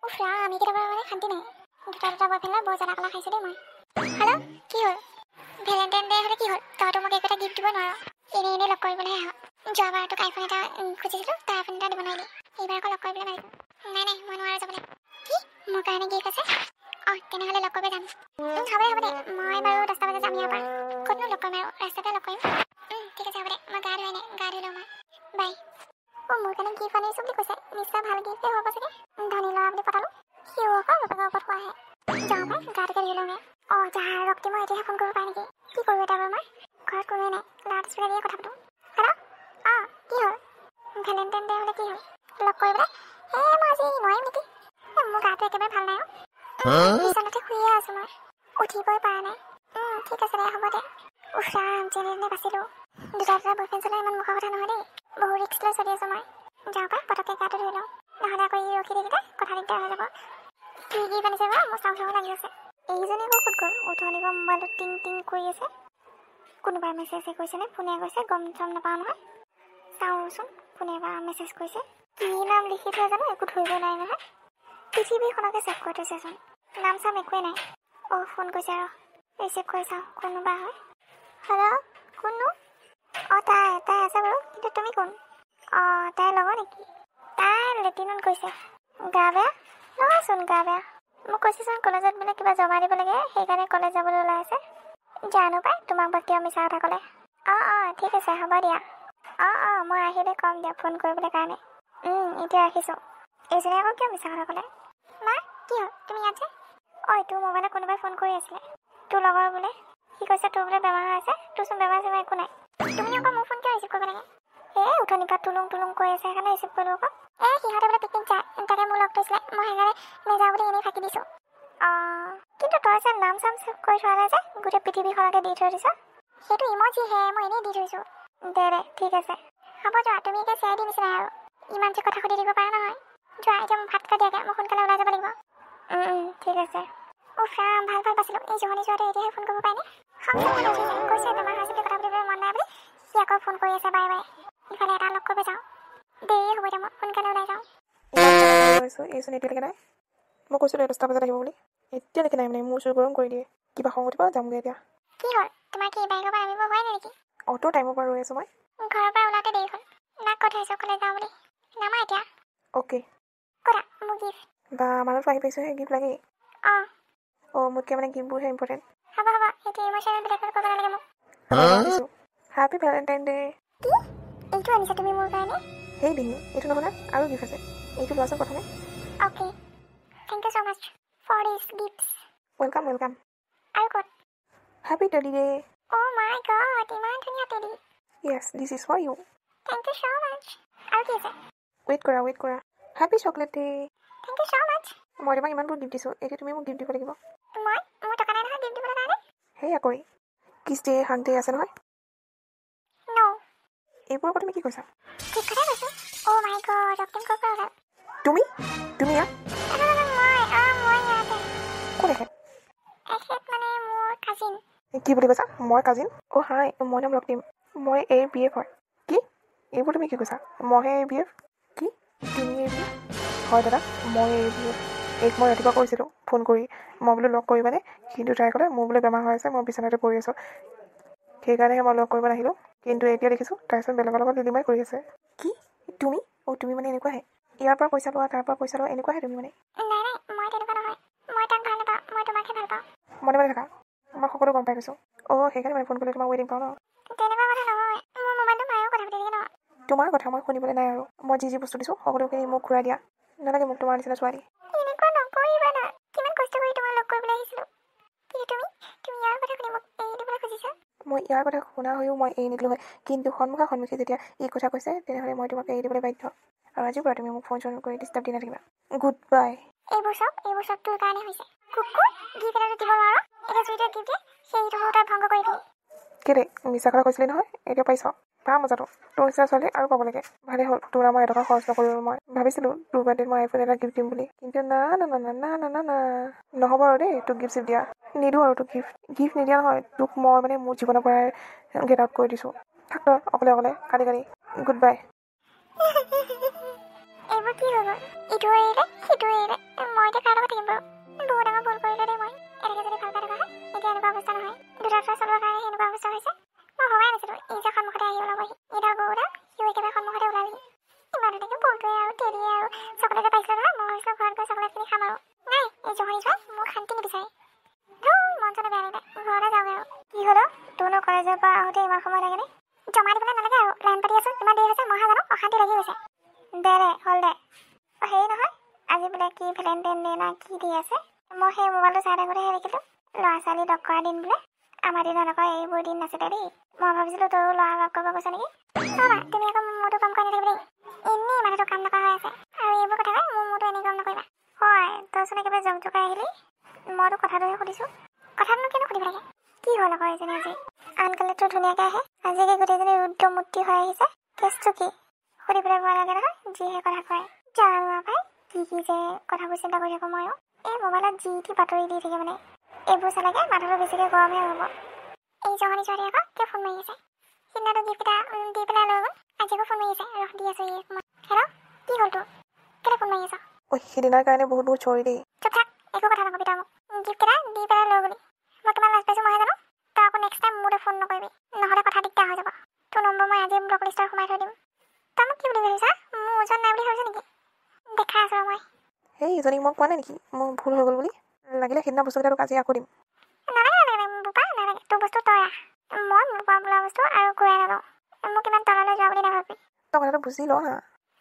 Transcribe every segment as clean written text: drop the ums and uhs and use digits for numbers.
উফ আমি কেতিয়াবা মানে শান্তি নাই দুটা বয়ফ্ৰেণ্ডৰ বৰ জ্বালা কলা খাইছোঁ দেই মই হেল্ল' কি হ'ল ভেলেণ্টাইন ডে হ'লে কি হ'ল তহঁতো মোক একো এটা গিফ্ট দিব নোৱাৰ এনেই লগ কৰিবলৈহে আহ যোৱাবাৰটোক আইফোন এটা খুজিছিলোঁ তাৰ আইফোন এটা দিব নোৱাৰিলি এইবাৰ আকৌ লগ কৰিবলৈ মাৰিছোঁ নাই মই নোৱাৰো যাবলৈ কি মোৰ কাৰণে গিফ্ট আছে তেনেহ'লে লগ কৰিব যাম হ'ব দে মই বাৰু 10টা বজাত যাম ইয়াৰ পৰা ক'তনো লগ কৰিম আৰু ৰাস্তাতে লগ কৰিম ঠিক আছে হ'ব দে মই গা ধুই লওঁ মই বাই মোৰ কাৰণে গিফ্ট আনিছোঁ বুলি কৈছে নিশ্চয় ভাল গিফ্টে হ'ব চাগে ধনী ল'ৰা বুলি পতালোঁ সিও আকৌ বাপেকৰ ওপৰত খোৱাহে যাওঁ পাই গাটোকে ধুই লওঁগে যাৰ ৰক্তি মই এতিয়াহে ফোন কৰিব পাৰে নেকি কি কৰোঁ এতিয়া বাৰু মই ঘৰত কোনোৱে নাই ল'ৰাটো চোলা দিয়ে কথা পাতোঁ হেল্ল' কি হ'ল ভেলেণ্টাইন ডে হ'লে কি হ'ল লগ কৰিবলৈ মই আজি নোৱাৰিম নেকি মোৰ গাটো একেবাৰে ভাল নাই বিচনাতে শুয়ে আছোঁ মই উঠিবই পৰা নাই ঠিক আছে দে হ'ব দে যেনে বাচিলোঁ দুটা বয়ফ্ৰেণ্ড চলাই ইমান মুখৰ কথা নহয় দেই বহু ৰিক্স লৈ চলি আছোঁ মই যাওঁ পাই পটককৈ গাটো ধুই লওঁ নহ'লে আকৌ ই ৰখি থাকিলে কথা দিগদাৰ হৈ যাব কি বানিছে বাৰু মোৰ চাওঁ লাগি আছে এইজনী আকৌ ক'ত গ'ল উঠনি পৰা মোবাইলটো টিং টিং কৰি আছে কোনোবাই মেছেজ কৰিছেনে ফোনে কৈছে গম নাপাওঁ নহয় চাওঁচোন কোনে বা মেছেজ কৰিছে কি নাম লিখি থৈ জানো একো ধৰিব নাই নহয় পৃথিৱীখনকে চেক কৰি থৈছেচোন নাম চাম একোৱেই নাই ফোন কৰিছে আৰু ৰিচিভ কৰি চাওঁ কোনোবা হয় হেল্ল' কোননো তাই আছে বাৰু কিন্তু তুমি কোন তাইৰ লগৰ নেকি তাই লেট্ৰিনত গৈছে গা বেয়া নহয়চোন গা বেয়া মোক কৈছেচোন কলেজত বোলে কিবা জমা দিব লাগে সেইকাৰণে কলেজ যাবলৈ ওলাই আছে জানো পাই তোমাক বা কিয় মিছা কথা ক'লে ঠিক আছে হ'ব দিয়া মই আহিলে ক'ম দিয়া ফোন কৰিবলৈ কাৰণে এতিয়া ৰাখিছোঁ এইজনী আকৌ কিয় মিছা কথা ক'লে মা কি হ'ল তুমি ইয়াত যে তোৰ মোবাইলত কোনোবাই ফোন কৰি আছিলে তোৰ লগৰ বোলে সি কৈছে তোৰ বোলে বেমাৰ হৈ আছে তোৰচোন বেমাৰ চেমাৰ একো নাই তুমি আকৌ মোৰ ফোন কিয় ৰিচিভ কৰিব লাগে উঠনিৰ পৰা তুলুং কৰি আছে সেইকাৰণে ৰিচিভ কৰিলোঁ আকৌ সিহঁতে বোলে পিকনিক যায় তাকে মোক লগ ধৰিছিলে মই সেইকাৰণে নেযাওঁ বুলি এনেই ফাঁকি দিছোঁ কিন্তু তই যে নাম চাম চেভ কৰি থোৱা নাই যে গোটেই পৃথিৱীখনকে দি থৈ দিছ সেইটো ইমজিহে মই এনেই দি থৈছোঁ দে ঠিক আছে হ'ব যোৱা তুমি এতিয়া চিআই দি নিচিনাই আৰু ইমান যে কথা সুধি দিব পাৰা নহয় যোৱা এতিয়া মোক ভাত খাই দিয়াগে মই সোনকালে ওলাই যাব লাগিব ঠিক আছে ভাল পাইছিলোঁ এই জহনি যোৱাতে এতিয়াহে ফোন কৰিব পাৰেনে কৈছে বেমাৰ হৈছে বুলি কথা পাতিবলৈ মন নাই বুলি সি আকৌ ফোন কৰি আছে বাৰে ইফালে এটা লগ কৰিব যাওঁ দেৰি হ'ব এতিয়া মই সোনকালে ওলাই যাওঁ এইচোন এতিয়ালৈকে নাই মই কৈছিলোঁ 10টা বজাত আহিব বুলি এতিয়ালৈকে নাই মানে মোৰ চুৰ গৰম কৰি দিয়ে কিবা খং উঠিব যামগৈ এতিয়া কি হ'ল তোমাৰ কি বাইকৰ পৰা নামিব হোৱাই নাই নেকি অটো টাইমৰ পৰা ৰৈ আছোঁ মই ঘৰৰ পৰা ওলাওঁতে দেৰি হ'ল নাক কৈ থৈছোঁ কলেজ যাওঁ বুলি নামা এতিয়া অ'কে ক'তা মোক গিফ্ট বা মানুহটো আহি পাইছোঁহে গিফ্ট লাগেই মোতকৈ মানে গিফ্টবোৰহে ইম্পৰ্টেণ্ট হ'ব এতিয়া ইম'চনেল ব্লেকমেইল কৰিব নালাগে মোক দিছোঁ হেপী ভেলেণ্টাইন ডে কি এইটো আনিছা তুমি মোৰ কাৰণে সেই দিন এইটো নহ'লে আৰু গিফ্ট আছে এইটো লোৱাচোন প্ৰথমে okay thank you so' much for this gifts welcome আৰু ক'ত happy teddy day my god ইমান ধুনীয়া teddy yes this is for you thank you so' much আৰু কি আছে ৱেইট কৰা happy chocolate day thank you so' much মই তোমাক ইমানবোৰ গিফ্ট দিছোঁ এতিয়া তুমি মোক গিফ্ট দিব লাগিব মোৰ টকা নাই নহয় গিফ্ট দিবলৈ কাৰণে সেয়া কৰি কিছ ডে হাগ ডে আছে নহয় এইবোৰৰ পৰা তুমি কি কৈছা ঠিক কথাই কৈছোঁ মাই গড ৰক্তিম ক'ৰ পৰা ওলাল তুমি ইয়াত মই ইয়াতে কোন এখেত মানে মোৰ কাজিন কি বুলি কৈছা মই কাজিন হাই মই নাম ৰক্তিম মই এৰ BF হয় কি এইবোৰ তুমি কি কৈছা মইহে এৰ BF কি তুমি এৰ BF হয় দাদা মই এৰ BF এইক মই ৰাতিপুৱা কৈছিলোঁ ফোন কৰি মই বোলো লগ কৰিবানে কিন্তু তাই ক'লে মোৰ বোলে বেমাৰ হৈ আছে মই বিচনাতে পৰি আছোঁ সেইকাৰণেহে মই লগ কৰিব নাহিলোঁ কিন্তু এতিয়া দেখিছোঁ তাৰপিছত বেলেগৰ লগত লিলিমাই কৰি আছে কি তুমি তুমি মানে এনেকুৱাহে ইয়াৰ পৰা পইচা লোৱা তাৰ পৰা পইচা লোৱা এনেকুৱাহে তুমি মানে নাই মই তেনেকুৱা নহয় মই তাক ভাল নাপাওঁ মই তোমাকহে ভাল পাওঁ মনে থাকা মই সকলো গম পাই গৈছোঁ সেইকাৰণে মই ফোন কৰিলে তোমাক ৱেইটিং পাওঁ ন তেনেকুৱা কথা নহয় মোৰ মোবাইলটো মায়েও কথা পাতি থাকে ন তোমাৰ কথা মই শুনিবলৈ নাই আৰু মই যি বস্তু দিছোঁ সকলোখিনি মোক ঘূৰাই দিয়া নালাগে মোক তোমাৰ নিচিনা ছোৱালী এনেকুৱা নকৰিবা না কিমান কষ্ট কৰি তোমাক লগ কৰিবলৈ আহিছিলোঁ কিন্তু তুমি ইয়াৰ কথা শুনি মোক এৰি দিবলৈ খুজিছা মই ইয়াৰ কথা শুনা হৈও মই এৰি নিদিলোঁ হয় কিন্তু সন্মুখে যেতিয়া এই কথা কৈছে তেনেহ'লে মই তোমাক এৰি দিবলৈ বাধ্য আৰু আজিৰ পৰা তুমি মোক ফোন কৰি ডিষ্টাৰ্ব দি নাথাকিবা গুড বাই এইবোৰ চব তোৰ কাৰণে হৈছে কুকুৰ গিফ্ট এটা দিব নোৱাৰো এতিয়া যিটো গিফ্ট দিয়ে সেইটো তই ভংগ কৰি দিলি কেলে মিছা কথা কৈছিলি নহয় এতিয়া পাইছ পাম মজাটো তোৰ নিচিনা ছোৱালী আৰু পাব লাগে ভালেই হ'ল তোৰ মই এটকা খৰচ নকৰিলোঁ মই ভাবিছিলোঁ তোৰ বাৰ্থডেত মই আইফোন এটা গিফ্ট দিম বুলি কিন্তু না নহ'ব আৰু দেই তোক গিফ্ট দিয়া নিদিওঁ আৰু তোক গিফ্ট নিদিয়া নহয় তোক মই মানে মোৰ জীৱনৰ পৰাই গেট আউট কৰি দিছোঁ থাক তই অকলে কালি গুড বাই এইবোৰ কি হৈ গ'ল ইটো এৰিলে সিটো এৰিলে কি ভেলেণ্টাইন ডে না কি দি আছে মই সেই মোবাইলটো চাই থাকোঁতেহে দেখিলোঁ ল'ৰা ছোৱালী লগ কৰা দিন বোলে আমাৰ দিনত আকৌ এইবোৰ দিন নাছিলে দেই মই ভাবিছিলোঁ তইও ল'ৰা লগ কৰিব গৈছ নেকি চাবা তুমি আকৌ মোৰতো কাম কৰি নাথাকিবা দেই এনেই মানুহটো কাম নকৰা হৈ আছে আৰু এইবোৰ কথা কয় মোৰতো এনেই কাম নকৰিবা হয় তইচোন একেবাৰে জমজকাই আহিলি মইতো কথাটোহে সুধিছোঁ কথাটোনো কিনো সুধিব লাগে কি হ'ল আকৌ এজনী আজি আনকালেতো ধুনীয়াকৈ আহে আজিকালি গোটেইজনী ৰুদ্ৰমূৰ্তি হৈ আহিছে কেছটো কি সুধিবলৈ পোৱা লাগে নহয় যিহে কথা কয় জানো ভাই কি যে কথাবোৰ চিন্তা কৰি থাকোঁ ময়ো এই মোবাইলত যি টি বাতৰি দি থাকে মানে এইবোৰ চালেগে মাথাটো বেছিকৈ গৰমহে হ'ব এই জহনী ছোৱালী আকৌ কিয় ফোন মাৰি আছে সিদিনাটো গিফ্টকেইটা দি পেলাই লৈ গ'ল আজি আকৌ ফোন মাৰি আছে ৰখ দি আছোঁ এই সময়ত হেল্ল' কি হ'ল তোৰ কেলৈ ফোন মাৰি আছ সিদিনাৰ কাৰণে বহুত বহুত চৰি দেই চুপ থাক একো কথা নকবি তই মোক গিফ্টকেইটা দি পেলাই লৈ গ'লি মই কিমান লাজ পাইছোঁ মইহে জানো তই আকৌ নেক্সট টাইম মোলৈ ফোন নকৰিবি নহ'লে কথা দিগদাৰ হৈ যাব তোৰ নম্বৰ মই আজি ব্লক লিষ্টত সোমাই থৈ দিম তই মোক কি বুলি ভাবিছা মোৰ ওজন নাই বুলি ভাবিছ নেকি দেখাই আছোঁ মই সেই ইজনীক মই কোৱা নাই নেকি মোৰ ভুল হৈ গ'ল বুলি লাগিলে সেইদিনা বস্তুকেইটা তোক আজি আকৌ দিম নালাগে বোপা নালাগে তোৰ বস্তু তই ৰাখ মই বোপা বোলা বস্তু আৰু ঘূৰাই নাপাওঁ মোক ইমান তললৈ যোৱা বুলি নাভাবি তই কথাটো বুজি ল হা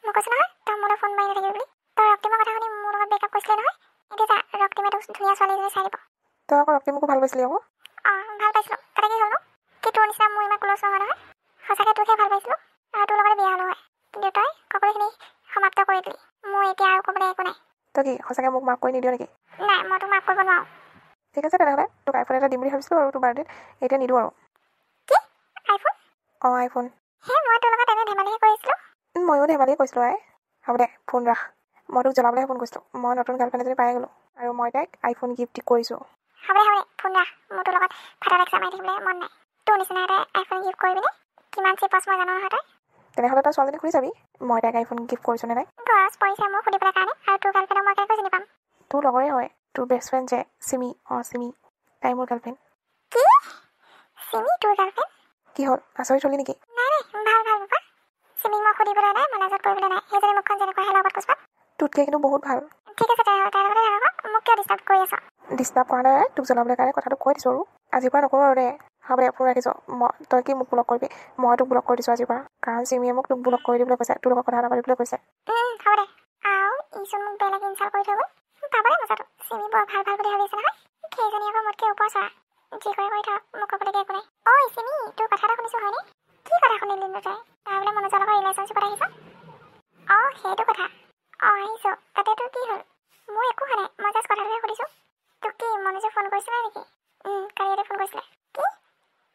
মই কৈছোঁ নহয় তই মোলৈ ফোন মাৰি নাথাকিবি বুলি তই ৰক্তিমৰ কথা শুনি মোৰ লগত ব্ৰেকআপ কৰিছিলে নহয় এতিয়া যা ৰক্তিমে তোক ধুনীয়া ছোৱালী এজনী চাই দিব তই আকৌ ৰক্তিমকো ভাল পাইছিলি আকৌ ভাল পাইছিলোঁ তাতে কি হ'লনো কি তোৰ নিচিনা মোৰ ইমান ক্ল'জ নহয় নহয় সঁচাকৈ তোকহে ভাল পাইছিলোঁ আৰু তোৰ লগতে বিয়া হ'লো হয় কিন্তু তই সকলোখিনি সমাপ্ত কৰি দিলি মোৰ এতিয়া আৰু ক'বলৈ একো নাই তই কি সঁচাকৈ মোক মাফ কৰি নিদিয় নেকি নাই মই তোক মাফ কৰিব নোৱাৰোঁ ঠিক আছে তেনেহ'লে তোক আইফোন এটা দিম বুলি ভাবিছিলোঁ আৰু তোৰ বাৰ্থডেত এতিয়া নিদিওঁ আৰু কি আইফোন অঁ আইফোন হে মই তোৰ লগত এনে ধেমালিহে কৰিছিলোঁ ময়ো ধেমালিয়ে কৈছিলোঁ হ'ব দে ফোন ৰাখ মই তোক জ্বলাবলৈহে ফোন কৰিছিলোঁ মই নতুন গাৰ্লফ্ৰেণ্ড এজনী পাই গ'লোঁ আৰু মই তাইক আইফোন গিফ্ট কৰিছোঁ হ'ব দে ফোন ৰাখ মোৰ তোৰ লগত ফাটা লেকচাৰ মাৰি থাকিবলৈ মন নাই তোৰ নিচিনা এটা আইফোন গিফ্ট কৰিবিনে কিমান চিপছ মই জানো নহয় তই তেনেহ'লে তই ছোৱালীজনী সুধি চাবি মই তাইক আইফোন গিফ্ট কৰিছোঁ নে নাই গৰজ পৰিছে মোৰ সুধিবলৈ কাৰণে আৰু তোৰ গাৰ্লফ্ৰেণ্ডক মই কেনেকৈ চিনি পাম তোৰ লগৰে হয় তোৰ বেষ্ট ফ্ৰেণ্ড যে চিমি চিমি তাই মোৰ গাৰ্লফ্ৰেণ্ড কি চিমি তোৰ গাৰ্লফ্ৰেণ্ড কি হ'ল আচৰিত হ'লি নেকি নাই ভাল বোপা চিমিক মই সুধিবলৈ নাই মনাজত কৰিবলৈ নাই সেইজনী মুখখন যেনেকুৱা হেলা লগত কৈছা তোতকৈ কিন্তু বহুত ভাল ঠিক আছে তাইৰ লগতে থাকক মোক কিয় ডিষ্টাৰ্ব কৰি আছ ডিষ্টাৰ্ব কৰা নাই তোক জ্বলাবলৈ কাৰণে কথাটো কৈ দিছোঁ আৰু আজিৰ পৰা নকৰোঁ আৰু দে হ'ব দে ফোন ৰাখিছোঁ তই কি মোক ব্লক কৰিবি মই তোক ব্লক কৰি দিছোঁ আজিৰ পৰা কাৰণ চিমিয়ে মোক তোক ব্লক কৰি দিবলৈ কৈছে তোৰ লগত কথা নাপাতিবলৈ কৈছে হ'ব দে আৰু ইচোন মোক বেলেগ ইনচাল্ট কৰি থৈ গ'ল পাবলে মজাটো চিমি বৰ ভাল বুলি ভাবি আছে নহয় সেইজনী আকৌ মোতকৈ ওপৰ চৰা যি কৰে কৰি থাক মোক ক'বলগীয়া একো নাই ঐ চিমি তোৰ কথা এটা শুনিছোঁ হয়নে কি কথা শুনিলি তই তাৰ বোলে মনোজৰ লগত ৰিলেশ্যনশ্বিপত আহিছ সেইটো কথা আহিছোঁ তাতে তোৰ কি হ'ল মোৰ একো হোৱা নাই মই জাষ্ট কথাটোহে সুধিছোঁ তোক কি মনোজে ফোন কৰিছিলে নেকি কালি এটা ফোন কৰিছিলে কি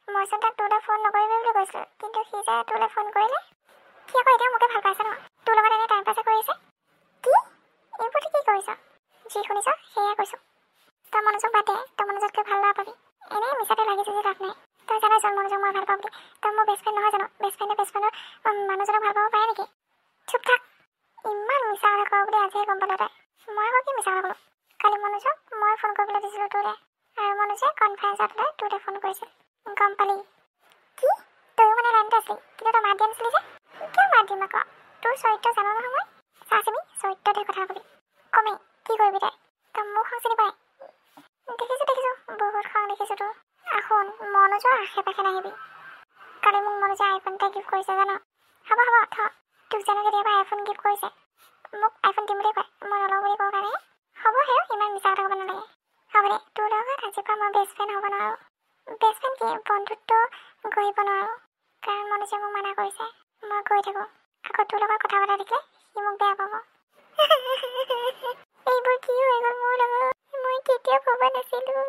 মইচোন তাক তোলৈ ফোন নকৰিবি বুলি কৈছিলোঁ কিন্তু সি যে তোলৈ ফোন কৰিলে সি আকৌ এতিয়া মোকে ভাল পাইছে ন তোৰ লগত এনেই টাইম পাছে কৰি আছে কি এইবোৰ কি কৰিছ যি শুনিছ সেয়া কৈছোঁ তই মনোযোগ বাদ দে তই মনোযোগতকৈ ভাল ল'ৰা পাবি এনেই মিছাতে লাগিছে যে লাভ নাই তই জানাইচোন মনোযোগ মই ভাল পাওঁ বুলি তই মোৰ বেষ্ট ফ্ৰেণ্ড নহয় জানো বেষ্ট ফ্ৰেণ্ডৰ মানুহজনক ভাল পাব পাৰে নেকি চুপ থাক ইমান মিছা কথা কওঁ বুলি আজিহে গম পালোঁ তই মই আকৌ কি মিছা কথা ক'লোঁ কালি মনোজক মই ফোন কৰিবলৈ দিছিলোঁ তোলৈ আৰু মনোজে কনফাৰেঞ্চত লৈ তোলৈ ফোন কৰিছিল গম পালি কি তয়ো মানে লাইনতে আছিলি কিন্তু তই মাত দিয়া নাছিলি যে কিয় মাত দিম আকৌ তোৰ চৰিত্ৰ জানো নহয় মই চা চিমি চৰিত্ৰতে কথা কবি কমেই কি কৰিবি তই মোক খং চিনি পাই দেখিছোঁ বহুত খং দেখিছোঁ তোৰ শুন মনোজৰ আশে পাশে নাহিবি কালি মোক মনোজে আইফোন এটা গিফ্ট কৰিছে জানো হ'ব থ তোক জানো কেতিয়াবা আইফোন গিফ্ট কৰিছে মোক আইফোন দিম বুলি কয় মই নলওঁ বুলি কওঁ কাৰণে হ'ব হেৰ ইমান মিছা কথা ক'ব নালাগে হ'ব দে তোৰ লগত আজিৰ পৰা মই বেষ্ট ফ্ৰেণ্ড হ'ব নোৱাৰোঁ বেষ্ট ফ্ৰেণ্ড কি বন্ধুত্ব গঢ়িব নোৱাৰোঁ কাৰণ মনোজে মোক মানা কৰিছে মই গৈ থাকোঁ আকৌ তোৰ লগত কথা পতা দেখিলে সি মোক বেয়া পাব এইবোৰ কি হৈ গ'ল মোৰ লগত মই কেতিয়াও ভবা নাছিলোঁ